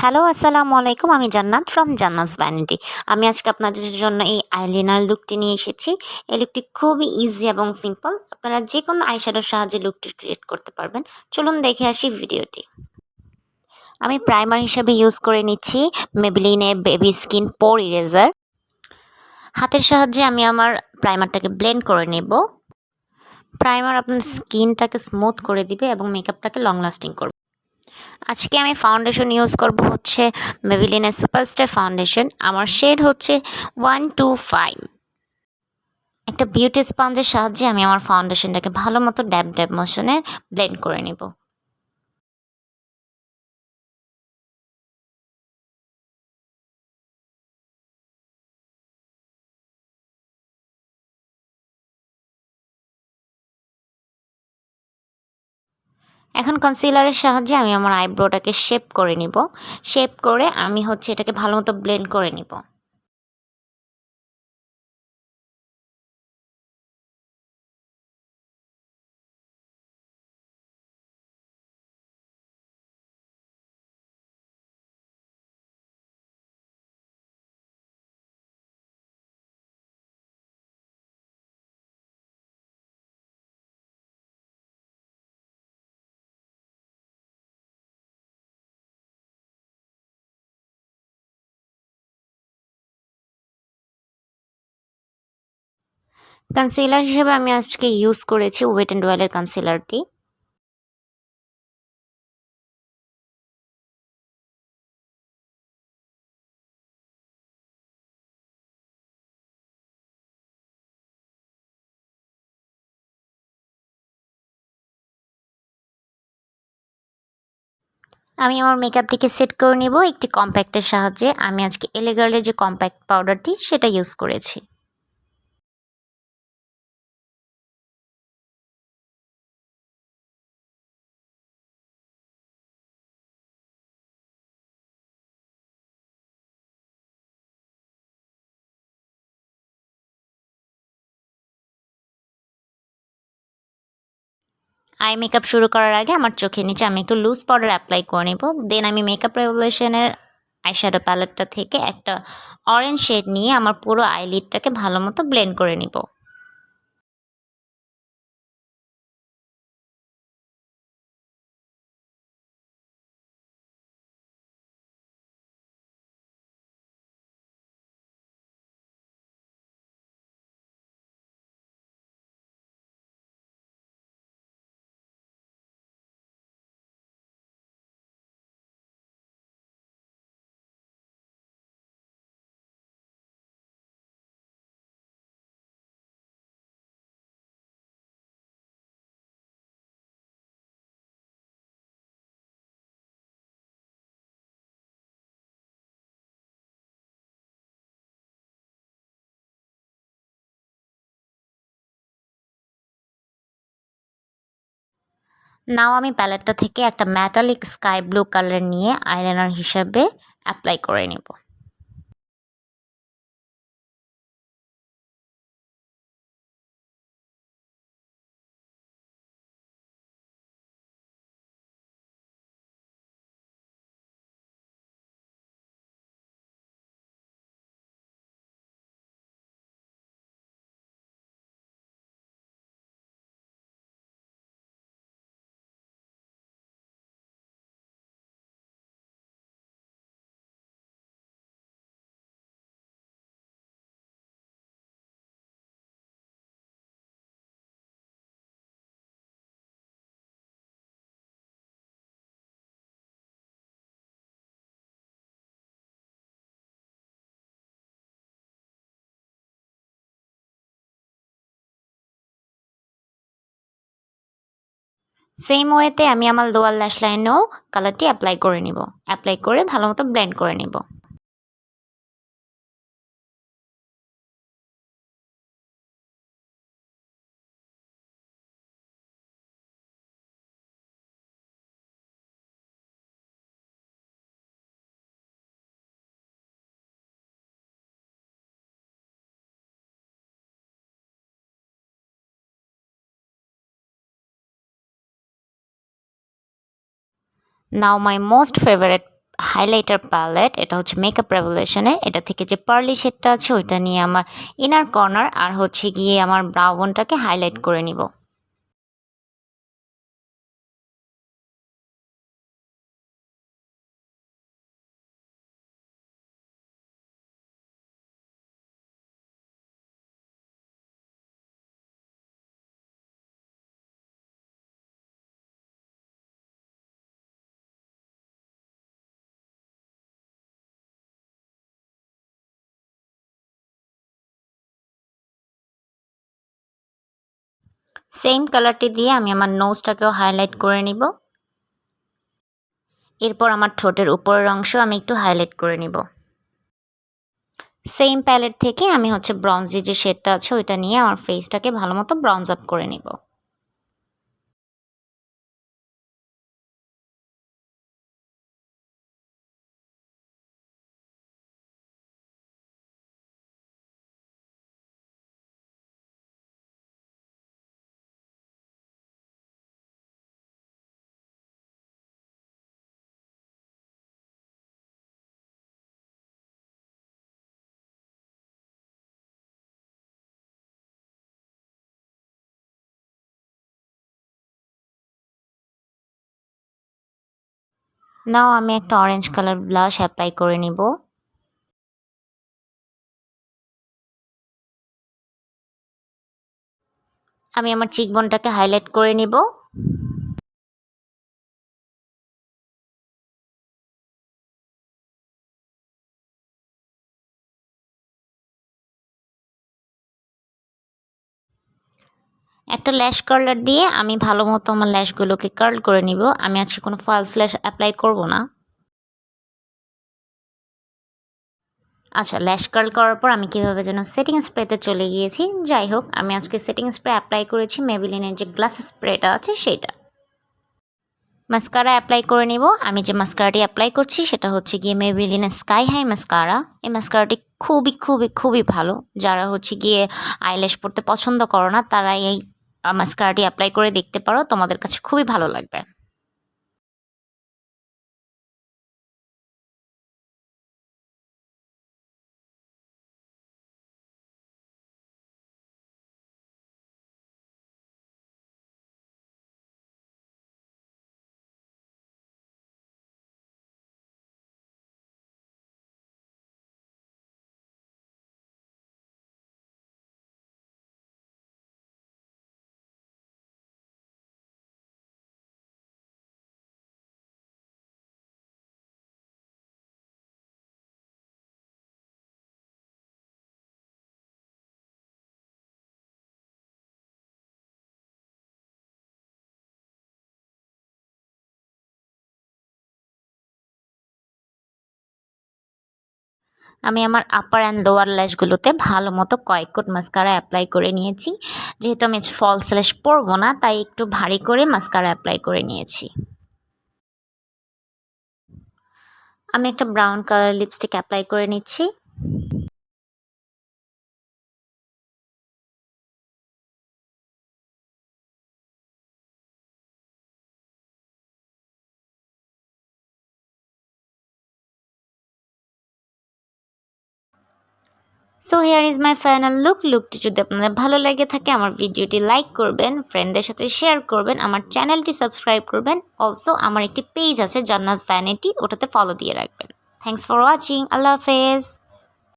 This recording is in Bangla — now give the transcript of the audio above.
হ্যালো, আসসালামু আলাইকুম। আমি জান্নাত ফ্রম জান্নাতস ভ্যানিটি। আমি আজকে আপনাদের জন্য এই আইলাইনার লুকটি নিয়ে এসেছি। এই লুকটি খুবই ইজি এবং সিম্পল। আপনারা যেকোনো আইশ্যাডোর সাহায্যে লুকটি ক্রিয়েট করতে পারবেন। চলুন দেখে আসি ভিডিওটি। আমি প্রাইমার হিসেবে ইউজ করে নিচ্ছি মেবলিনের বেবি স্কিন পোর ইরেজার। হাতের সাহায্যে আমি আমার প্রাইমারটাকে ব্লেন্ড করে নেব। প্রাইমার আপনার স্কিনটাকে স্মুথ করে দিবে এবং মেকআপটাকে লং লাস্টিং করবে। আজকে আমি ফাউন্ডেশন ইউজ করব হচ্ছে মেবলিনের সুপারস্টার ফাউন্ডেশন। আমার শেড হচ্ছে 125। একটা বিউটি স্পঞ্জের সাহায্যে আমি আমার ফাউন্ডেশনটাকে ভালো মতো ড্যাব ড্যাব মোশনে ব্লেন্ড করে নেব। এখন কনসিলারের সাহায্যে আমি আমার আইব্রোটাকে শেপ করে নিব। শেপ করে আমি হচ্ছে এটাকে ভালো মতো ব্লেন্ড করে নিব। কনসিলার হিসেবে আমি আজকে ইউজ করেছি ওয়েট অ্যান্ড ওয়েলের কনসিলারটি। আমি আমার মেকআপটিকে সেট করে নিব একটি কম্প্যাক্টের সাহায্যে। আমি আজকে এলে গার্লের যে কম্প্যাক্ট পাউডারটি সেটা ইউজ করেছি। আই মেকআপ শুরু করার আগে আমার চোখের নিচে আমি একটু লুজ পাউডার অ্যাপ্লাই করে নেব। দেন আমি মেকআপ রেভলিউশনের আইশ্যাডো প্যালেটটা থেকে একটা অরেঞ্জ শেড নিয়ে আমার পুরো আইলিডটাকে ভালো মতো ব্লেন্ড করে নিব। নাও আমি প্যালেটটা থেকে একটা মেটালিক স্কাই ব্লু কালার নিয়ে আইলাইনার হিসাবে অ্যাপ্লাই করে নেব। সেম ওয়েতে আমি আমার লোয়ার ল্যাশ লাইনেও কালারটি অ্যাপ্লাই করে নিব। অ্যাপ্লাই করে ভালো মতো ব্লেন্ড করে নিব। Now my most favourite highlighter palette, এটা হচ্ছে মেকআপ রেভলিউশনের। এটা থেকে যে পার্লি শেডটা আছে ওইটা নিয়ে আমার ইনার কর্নার আর হচ্ছে গিয়ে আমার ব্রাউ বোনটাকে হাইলাইট করে নিব। সেম কালারটি দিয়ে আমি আমার নোজটাকেও হাইলাইট করে নিব। এরপর আমার ঠোঁটের উপরের অংশ আমি একটু হাইলাইট করে নিব। সেম প্যালেট থেকে আমি হচ্ছে ব্রঞ্জি যে শেডটা আছে ওইটা নিয়ে আমার ফেসটাকে ভালো মতো ব্রঞ্জ আপ করে নিব। নাও আমি একটা অরেঞ্জ কালার ব্লাশ অ্যাপ্লাই করে নিব। আমি আমার চিকবোনটাকে হাইলাইট করে নিব। একটা ল্যাশ কার্লার দিয়ে আমি ভালো মতো আমার ল্যাশগুলোকে কার্ল করে নিব। আমি আজকে কোনো ফলস ল্যাশ অ্যাপ্লাই করব না। আচ্ছা, ল্যাশ কার্ল করার পর আমি কীভাবে যেন সেটিং স্প্রেতে চলে গিয়েছি। যাই হোক, আমি আজকে সেটিং স্প্রে অ্যাপ্লাই করেছি মেবিলিনের যে গ্লাস স্প্রেটা আছে সেইটা। মাস্কারা অ্যাপ্লাই করে নিব। আমি যে মাস্কারাটি অ্যাপ্লাই করছি সেটা হচ্ছে গিয়ে মেবিলিনের স্কাই হাই মাস্কারা। এই মাস্কারাটি খুবই খুবই খুবই ভালো। যারা হচ্ছে গিয়ে আইল্যাশ পরতে পছন্দ করো না তারা এই মাস্কারাটি অ্যাপ্লাই করে দেখতে পারো, তোমাদের কাছে খুবই ভালো লাগবে। আমি আমার আপার অ্যান্ড লোয়ার ল্যাশগুলোতে ভালো মতো কয়েক কোট মাস্কারা অ্যাপ্লাই করে নিয়েছি। যেহেতু আমি ফলস ল্যাশ পরবো না তাই একটু ভারী করে মাস্কারা অ্যাপ্লাই করে নিয়েছি। আমি একটা ব্রাউন কালার লিপস্টিক অ্যাপ্লাই করে নিচ্ছি। So here is my final look. লুকটি যদি আপনাদের ভালো লেগে থাকে আমার ভিডিওটি লাইক করবেন, ফ্রেন্ডদের সাথে শেয়ার করবেন, আমার চ্যানেলটি সাবস্ক্রাইব করবেন। অলসো আমার একটি পেজ আছে জান্নাত ভ্যানিটি, ওটাতে ফলো দিয়ে রাখবেন। Thanks for watching. আল্লাহ হাফেজ।